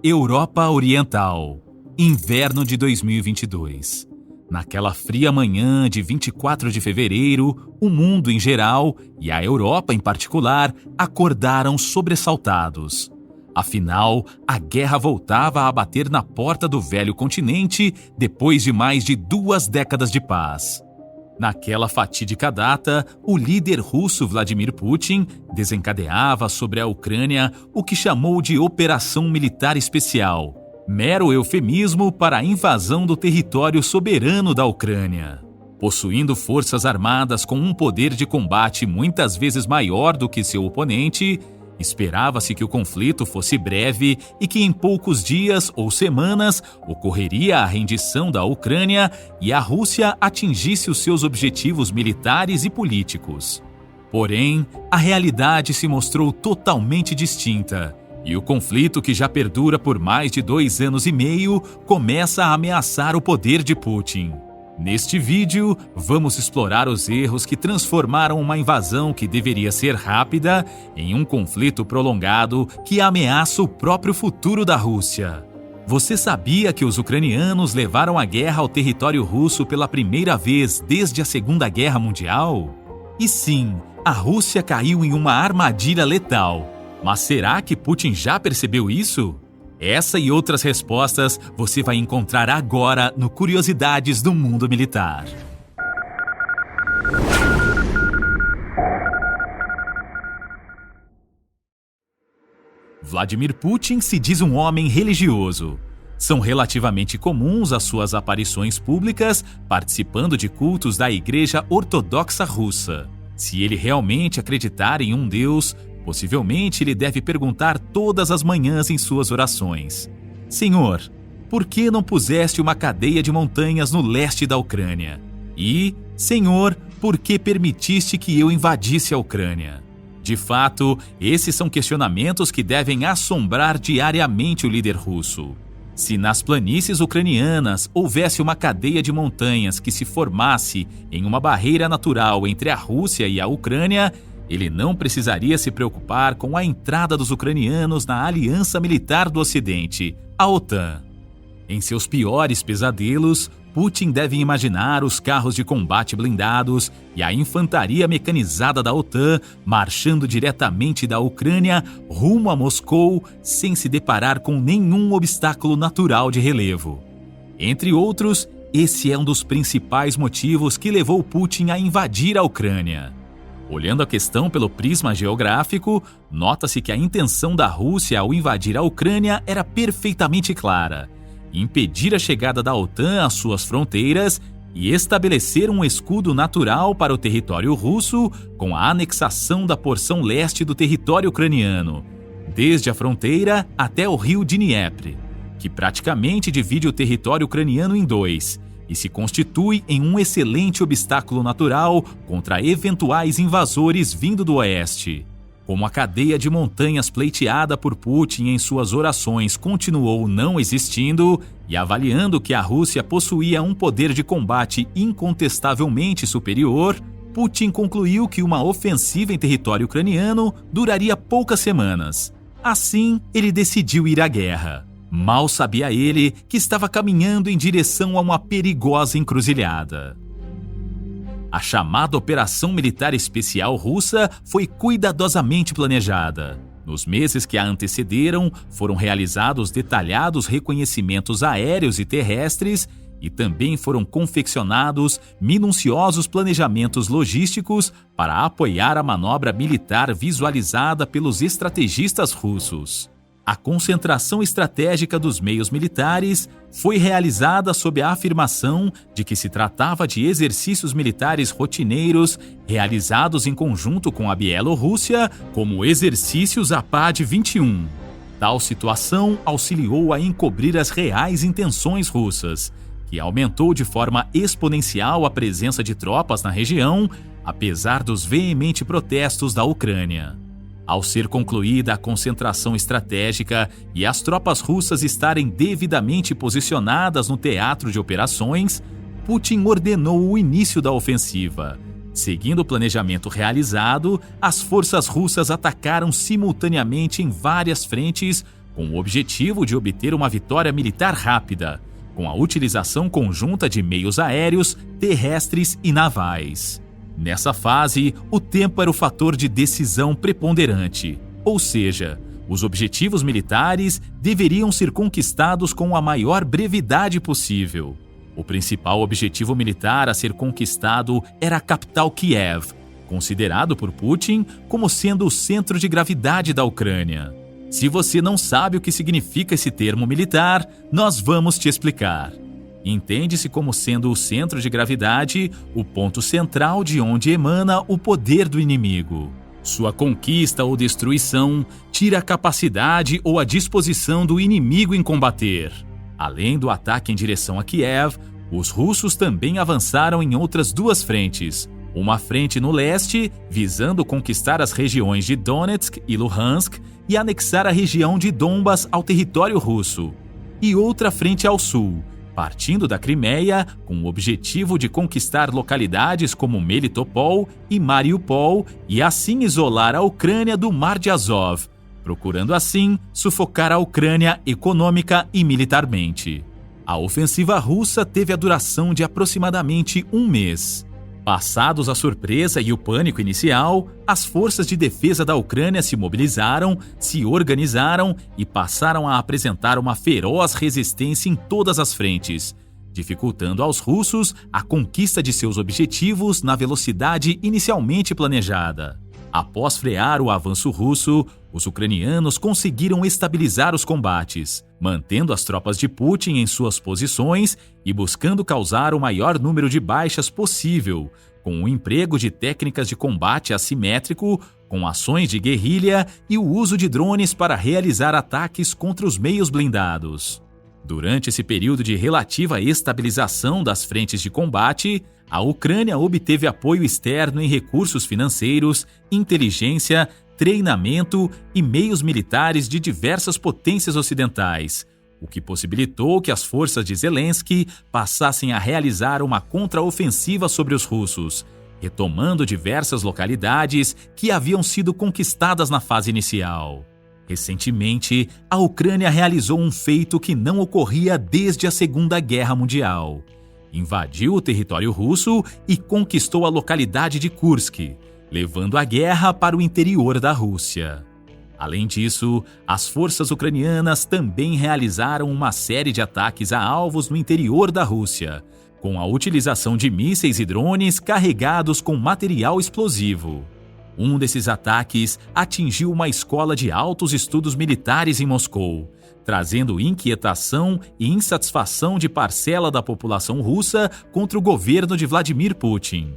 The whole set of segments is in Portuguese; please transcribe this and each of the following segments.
Europa Oriental, inverno de 2022. Naquela fria manhã de 24 de fevereiro, o mundo em geral, e a Europa em particular, acordaram sobressaltados. Afinal, a guerra voltava a bater na porta do velho continente depois de mais de 2 décadas de paz. Naquela fatídica data, o líder russo Vladimir Putin desencadeava sobre a Ucrânia o que chamou de Operação Militar Especial, mero eufemismo para a invasão do território soberano da Ucrânia. Possuindo forças armadas com um poder de combate muitas vezes maior do que seu oponente, esperava-se que o conflito fosse breve e que em poucos dias ou semanas ocorreria a rendição da Ucrânia e a Rússia atingisse os seus objetivos militares e políticos. Porém, a realidade se mostrou totalmente distinta e o conflito, que já perdura por mais de 2 anos e meio, começa a ameaçar o poder de Putin. Neste vídeo, vamos explorar os erros que transformaram uma invasão que deveria ser rápida em um conflito prolongado que ameaça o próprio futuro da Rússia. Você sabia que os ucranianos levaram a guerra ao território russo pela primeira vez desde a Segunda Guerra Mundial? E sim, a Rússia caiu em uma armadilha letal. Mas será que Putin já percebeu isso? Essa e outras respostas você vai encontrar agora no Curiosidades do Mundo Militar. Vladimir Putin se diz um homem religioso. São relativamente comuns as suas aparições públicas participando de cultos da Igreja Ortodoxa Russa. Se ele realmente acreditar em um Deus, possivelmente ele deve perguntar todas as manhãs em suas orações: Senhor, por que não puseste uma cadeia de montanhas no leste da Ucrânia? E, Senhor, por que permitiste que eu invadisse a Ucrânia? De fato, esses são questionamentos que devem assombrar diariamente o líder russo. Se nas planícies ucranianas houvesse uma cadeia de montanhas que se formasse em uma barreira natural entre a Rússia e a Ucrânia, ele não precisaria se preocupar com a entrada dos ucranianos na Aliança Militar do Ocidente, a OTAN. Em seus piores pesadelos, Putin deve imaginar os carros de combate blindados e a infantaria mecanizada da OTAN marchando diretamente da Ucrânia rumo a Moscou sem se deparar com nenhum obstáculo natural de relevo. Entre outros, esse é um dos principais motivos que levou Putin a invadir a Ucrânia. Olhando a questão pelo prisma geográfico, nota-se que a intenção da Rússia ao invadir a Ucrânia era perfeitamente clara: impedir a chegada da OTAN às suas fronteiras e estabelecer um escudo natural para o território russo com a anexação da porção leste do território ucraniano, desde a fronteira até o rio Dnieper, que praticamente divide o território ucraniano em 2, e se constitui em um excelente obstáculo natural contra eventuais invasores vindo do oeste. Como a cadeia de montanhas pleiteada por Putin em suas orações continuou não existindo, e avaliando que a Rússia possuía um poder de combate incontestavelmente superior, Putin concluiu que uma ofensiva em território ucraniano duraria poucas semanas. Assim, ele decidiu ir à guerra. Mal sabia ele que estava caminhando em direção a uma perigosa encruzilhada. A chamada Operação Militar Especial Russa foi cuidadosamente planejada. Nos meses que a antecederam, foram realizados detalhados reconhecimentos aéreos e terrestres e também foram confeccionados minuciosos planejamentos logísticos para apoiar a manobra militar visualizada pelos estrategistas russos. A concentração estratégica dos meios militares foi realizada sob a afirmação de que se tratava de exercícios militares rotineiros realizados em conjunto com a Bielorrússia, como exercícios APAD 21. Tal situação auxiliou a encobrir as reais intenções russas, que aumentou de forma exponencial a presença de tropas na região, apesar dos veementes protestos da Ucrânia. Ao ser concluída a concentração estratégica e as tropas russas estarem devidamente posicionadas no teatro de operações, Putin ordenou o início da ofensiva. Seguindo o planejamento realizado, as forças russas atacaram simultaneamente em várias frentes, com o objetivo de obter uma vitória militar rápida, com a utilização conjunta de meios aéreos, terrestres e navais. Nessa fase, o tempo era o fator de decisão preponderante, ou seja, os objetivos militares deveriam ser conquistados com a maior brevidade possível. O principal objetivo militar a ser conquistado era a capital Kiev, considerado por Putin como sendo o centro de gravidade da Ucrânia. Se você não sabe o que significa esse termo militar, nós vamos te explicar. Entende-se como sendo o centro de gravidade, o ponto central de onde emana o poder do inimigo. Sua conquista ou destruição tira a capacidade ou a disposição do inimigo em combater. Além do ataque em direção a Kiev, os russos também avançaram em outras duas frentes. Uma frente no leste, visando conquistar as regiões de Donetsk e Luhansk e anexar a região de Donbas ao território russo. E outra frente ao sul, partindo da Crimeia, com o objetivo de conquistar localidades como Melitopol e Mariupol e assim isolar a Ucrânia do Mar de Azov, procurando assim sufocar a Ucrânia econômica e militarmente. A ofensiva russa teve a duração de aproximadamente um mês. Passados a surpresa e o pânico inicial, as forças de defesa da Ucrânia se mobilizaram, se organizaram e passaram a apresentar uma feroz resistência em todas as frentes, dificultando aos russos a conquista de seus objetivos na velocidade inicialmente planejada. Após frear o avanço russo, os ucranianos conseguiram estabilizar os combates, mantendo as tropas de Putin em suas posições e buscando causar o maior número de baixas possível, com o emprego de técnicas de combate assimétrico, com ações de guerrilha e o uso de drones para realizar ataques contra os meios blindados. Durante esse período de relativa estabilização das frentes de combate, a Ucrânia obteve apoio externo em recursos financeiros, inteligência, treinamento e meios militares de diversas potências ocidentais, o que possibilitou que as forças de Zelensky passassem a realizar uma contraofensiva sobre os russos, retomando diversas localidades que haviam sido conquistadas na fase inicial. Recentemente, a Ucrânia realizou um feito que não ocorria desde a Segunda Guerra Mundial. Invadiu o território russo e conquistou a localidade de Kursk, levando a guerra para o interior da Rússia. Além disso, as forças ucranianas também realizaram uma série de ataques a alvos no interior da Rússia, com a utilização de mísseis e drones carregados com material explosivo. Um desses ataques atingiu uma escola de altos estudos militares em Moscou, trazendo inquietação e insatisfação de parcela da população russa contra o governo de Vladimir Putin.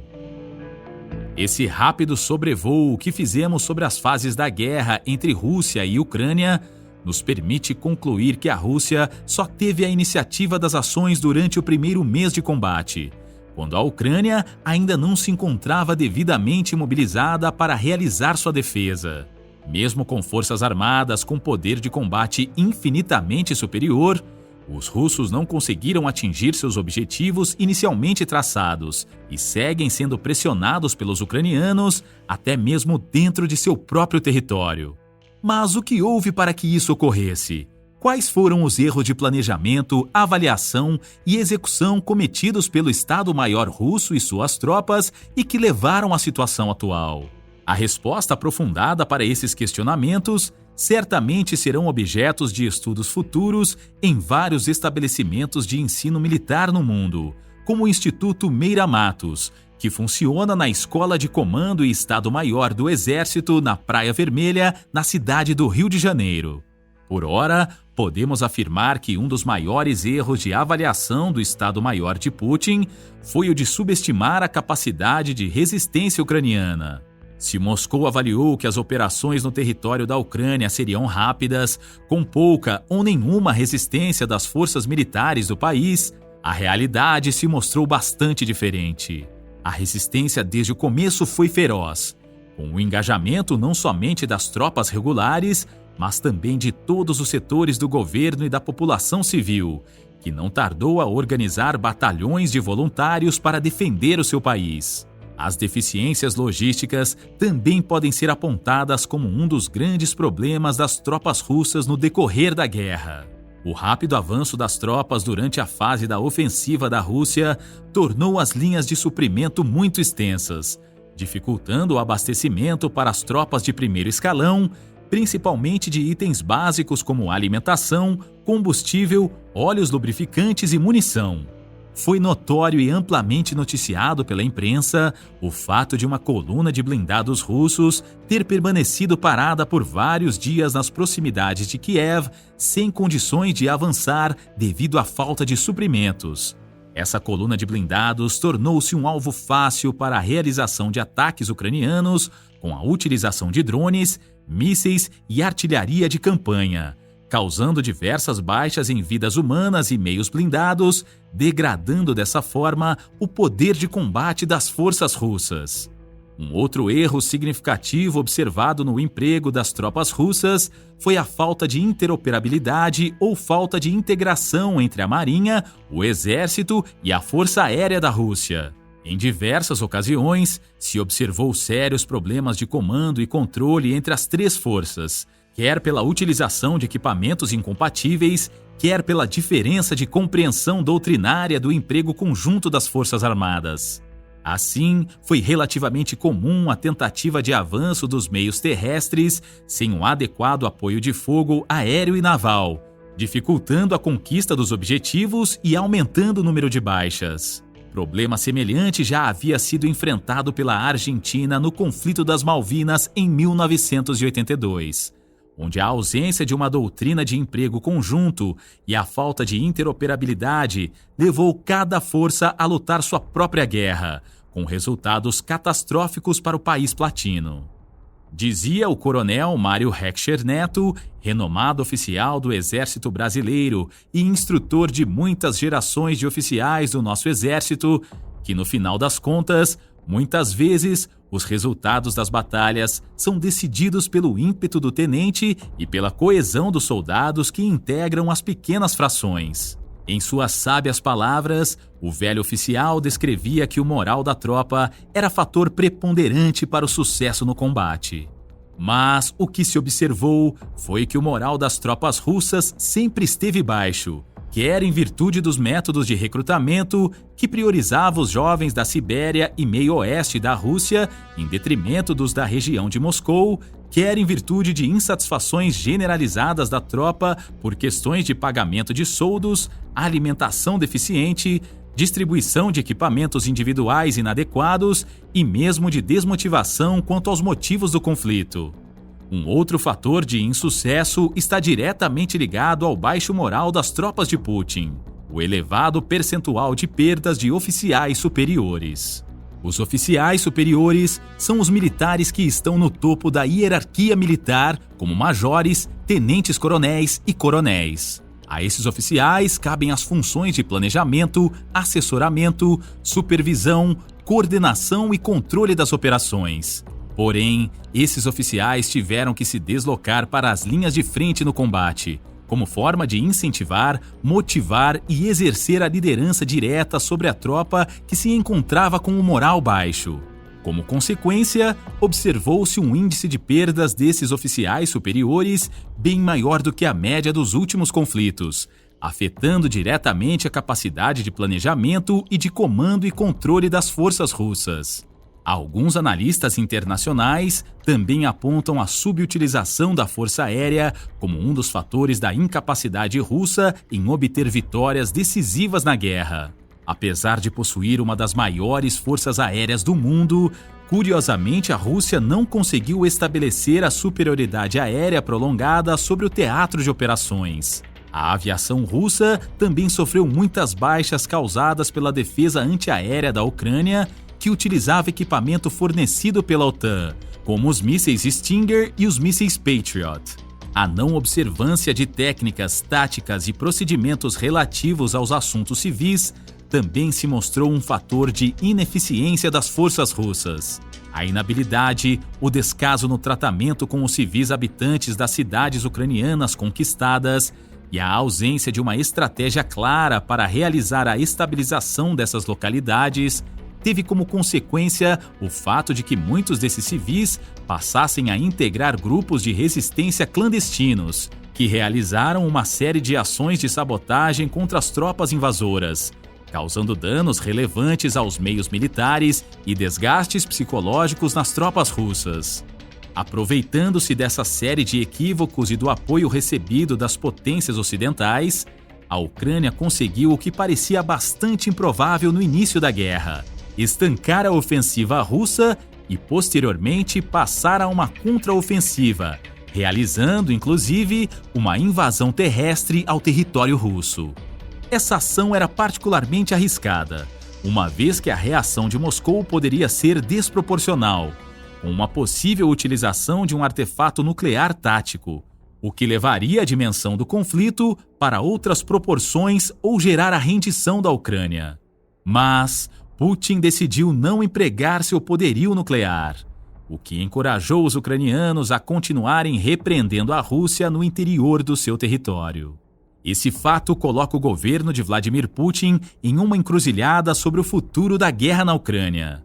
Esse rápido sobrevoo que fizemos sobre as fases da guerra entre Rússia e Ucrânia nos permite concluir que a Rússia só teve a iniciativa das ações durante o primeiro mês de combate, quando a Ucrânia ainda não se encontrava devidamente mobilizada para realizar sua defesa. Mesmo com forças armadas com poder de combate infinitamente superior, os russos não conseguiram atingir seus objetivos inicialmente traçados e seguem sendo pressionados pelos ucranianos até mesmo dentro de seu próprio território. Mas o que houve para que isso ocorresse? Quais foram os erros de planejamento, avaliação e execução cometidos pelo Estado-Maior russo e suas tropas e que levaram à situação atual? A resposta aprofundada para esses questionamentos certamente serão objetos de estudos futuros em vários estabelecimentos de ensino militar no mundo, como o Instituto Meira Matos, que funciona na Escola de Comando e Estado-Maior do Exército na Praia Vermelha, na cidade do Rio de Janeiro. Por ora, podemos afirmar que um dos maiores erros de avaliação do Estado-Maior de Putin foi o de subestimar a capacidade de resistência ucraniana. Se Moscou avaliou que as operações no território da Ucrânia seriam rápidas, com pouca ou nenhuma resistência das forças militares do país, a realidade se mostrou bastante diferente. A resistência desde o começo foi feroz, com o engajamento não somente das tropas regulares, mas também de todos os setores do governo e da população civil, que não tardou a organizar batalhões de voluntários para defender o seu país. As deficiências logísticas também podem ser apontadas como um dos grandes problemas das tropas russas no decorrer da guerra. O rápido avanço das tropas durante a fase da ofensiva da Rússia tornou as linhas de suprimento muito extensas, dificultando o abastecimento para as tropas de primeiro escalão, principalmente de itens básicos como alimentação, combustível, óleos lubrificantes e munição. Foi notório e amplamente noticiado pela imprensa o fato de uma coluna de blindados russos ter permanecido parada por vários dias nas proximidades de Kiev, sem condições de avançar devido à falta de suprimentos. Essa coluna de blindados tornou-se um alvo fácil para a realização de ataques ucranianos, com a utilização de drones, mísseis e artilharia de campanha, causando diversas baixas em vidas humanas e meios blindados, degradando dessa forma o poder de combate das forças russas. Um outro erro significativo observado no emprego das tropas russas foi a falta de interoperabilidade ou falta de integração entre a Marinha, o Exército e a Força Aérea da Rússia. Em diversas ocasiões, se observou sérios problemas de comando e controle entre as três forças, quer pela utilização de equipamentos incompatíveis, quer pela diferença de compreensão doutrinária do emprego conjunto das Forças Armadas. Assim, foi relativamente comum a tentativa de avanço dos meios terrestres sem um adequado apoio de fogo aéreo e naval, dificultando a conquista dos objetivos e aumentando o número de baixas. Problema semelhante já havia sido enfrentado pela Argentina no conflito das Malvinas em 1982. Onde a ausência de uma doutrina de emprego conjunto e a falta de interoperabilidade levou cada força a lutar sua própria guerra, com resultados catastróficos para o país platino. Dizia o coronel Mário Heckscher Neto, renomado oficial do Exército Brasileiro e instrutor de muitas gerações de oficiais do nosso Exército, que no final das contas, muitas vezes, os resultados das batalhas são decididos pelo ímpeto do tenente e pela coesão dos soldados que integram as pequenas frações. Em suas sábias palavras, o velho oficial descrevia que o moral da tropa era fator preponderante para o sucesso no combate. Mas o que se observou foi que o moral das tropas russas sempre esteve baixo, quer em virtude dos métodos de recrutamento que priorizavam os jovens da Sibéria e meio oeste da Rússia em detrimento dos da região de Moscou, quer em virtude de insatisfações generalizadas da tropa por questões de pagamento de soldos, alimentação deficiente, distribuição de equipamentos individuais inadequados e mesmo de desmotivação quanto aos motivos do conflito. Um outro fator de insucesso está diretamente ligado ao baixo moral das tropas de Putin, o elevado percentual de perdas de oficiais superiores. Os oficiais superiores são os militares que estão no topo da hierarquia militar, como majores, tenentes-coronéis e coronéis. A esses oficiais cabem as funções de planejamento, assessoramento, supervisão, coordenação e controle das operações. Porém, esses oficiais tiveram que se deslocar para as linhas de frente no combate, como forma de incentivar, motivar e exercer a liderança direta sobre a tropa que se encontrava com o moral baixo. Como consequência, observou-se um índice de perdas desses oficiais superiores bem maior do que a média dos últimos conflitos, afetando diretamente a capacidade de planejamento e de comando e controle das forças russas. Alguns analistas internacionais também apontam a subutilização da força aérea como um dos fatores da incapacidade russa em obter vitórias decisivas na guerra. Apesar de possuir uma das maiores forças aéreas do mundo, curiosamente a Rússia não conseguiu estabelecer a superioridade aérea prolongada sobre o teatro de operações. A aviação russa também sofreu muitas baixas causadas pela defesa antiaérea da Ucrânia, que utilizava equipamento fornecido pela OTAN, como os mísseis Stinger e os mísseis Patriot. A não observância de técnicas, táticas e procedimentos relativos aos assuntos civis também se mostrou um fator de ineficiência das forças russas. A inabilidade, o descaso no tratamento com os civis habitantes das cidades ucranianas conquistadas e a ausência de uma estratégia clara para realizar a estabilização dessas localidades teve como consequência o fato de que muitos desses civis passassem a integrar grupos de resistência clandestinos, que realizaram uma série de ações de sabotagem contra as tropas invasoras, causando danos relevantes aos meios militares e desgastes psicológicos nas tropas russas. Aproveitando-se dessa série de equívocos e do apoio recebido das potências ocidentais, a Ucrânia conseguiu o que parecia bastante improvável no início da guerra: estancar a ofensiva russa e, posteriormente, passar a uma contraofensiva, realizando, inclusive, uma invasão terrestre ao território russo. Essa ação era particularmente arriscada, uma vez que a reação de Moscou poderia ser desproporcional, com uma possível utilização de um artefato nuclear tático, o que levaria a dimensão do conflito para outras proporções ou gerar a rendição da Ucrânia. Mas Putin decidiu não empregar seu poderio nuclear, o que encorajou os ucranianos a continuarem repreendendo a Rússia no interior do seu território. Esse fato coloca o governo de Vladimir Putin em uma encruzilhada sobre o futuro da guerra na Ucrânia.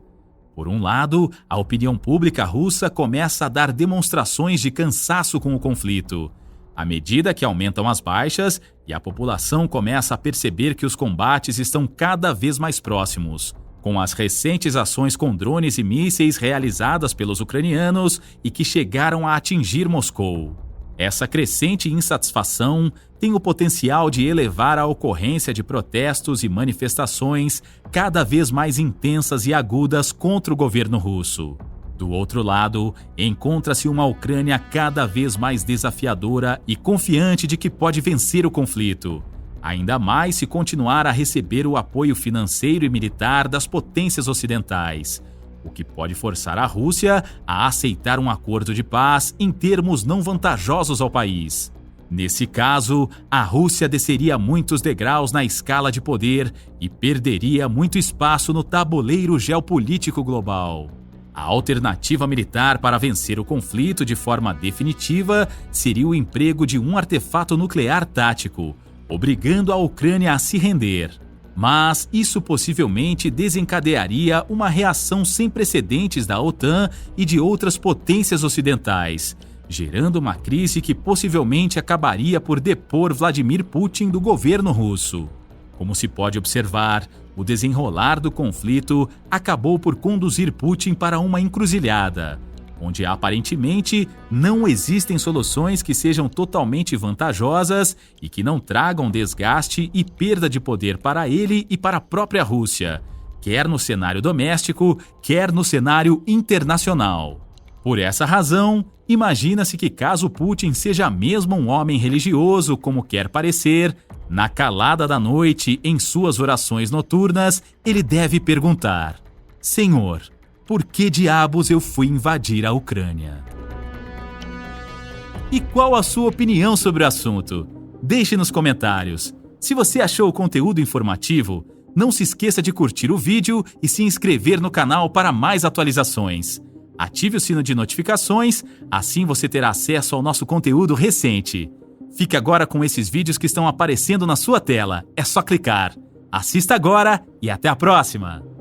Por um lado, a opinião pública russa começa a dar demonstrações de cansaço com o conflito, à medida que aumentam as baixas e a população começa a perceber que os combates estão cada vez mais próximos, com as recentes ações com drones e mísseis realizadas pelos ucranianos e que chegaram a atingir Moscou. Essa crescente insatisfação tem o potencial de elevar a ocorrência de protestos e manifestações cada vez mais intensas e agudas contra o governo russo. Do outro lado, encontra-se uma Ucrânia cada vez mais desafiadora e confiante de que pode vencer o conflito, ainda mais se continuar a receber o apoio financeiro e militar das potências ocidentais, o que pode forçar a Rússia a aceitar um acordo de paz em termos não vantajosos ao país. Nesse caso, a Rússia desceria muitos degraus na escala de poder e perderia muito espaço no tabuleiro geopolítico global. A alternativa militar para vencer o conflito de forma definitiva seria o emprego de um artefato nuclear tático, obrigando a Ucrânia a se render. Mas isso possivelmente desencadearia uma reação sem precedentes da OTAN e de outras potências ocidentais, gerando uma crise que possivelmente acabaria por depor Vladimir Putin do governo russo. Como se pode observar, o desenrolar do conflito acabou por conduzir Putin para uma encruzilhada, onde aparentemente não existem soluções que sejam totalmente vantajosas e que não tragam desgaste e perda de poder para ele e para a própria Rússia, quer no cenário doméstico, quer no cenário internacional. Por essa razão, imagina-se que caso Putin seja mesmo um homem religioso, como quer parecer, na calada da noite, em suas orações noturnas, ele deve perguntar: Senhor, por que diabos eu fui invadir a Ucrânia? E qual a sua opinião sobre o assunto? Deixe nos comentários. Se você achou o conteúdo informativo, não se esqueça de curtir o vídeo e se inscrever no canal para mais atualizações. Ative o sino de notificações, assim você terá acesso ao nosso conteúdo recente. Fique agora com esses vídeos que estão aparecendo na sua tela. É só clicar. Assista agora e até a próxima!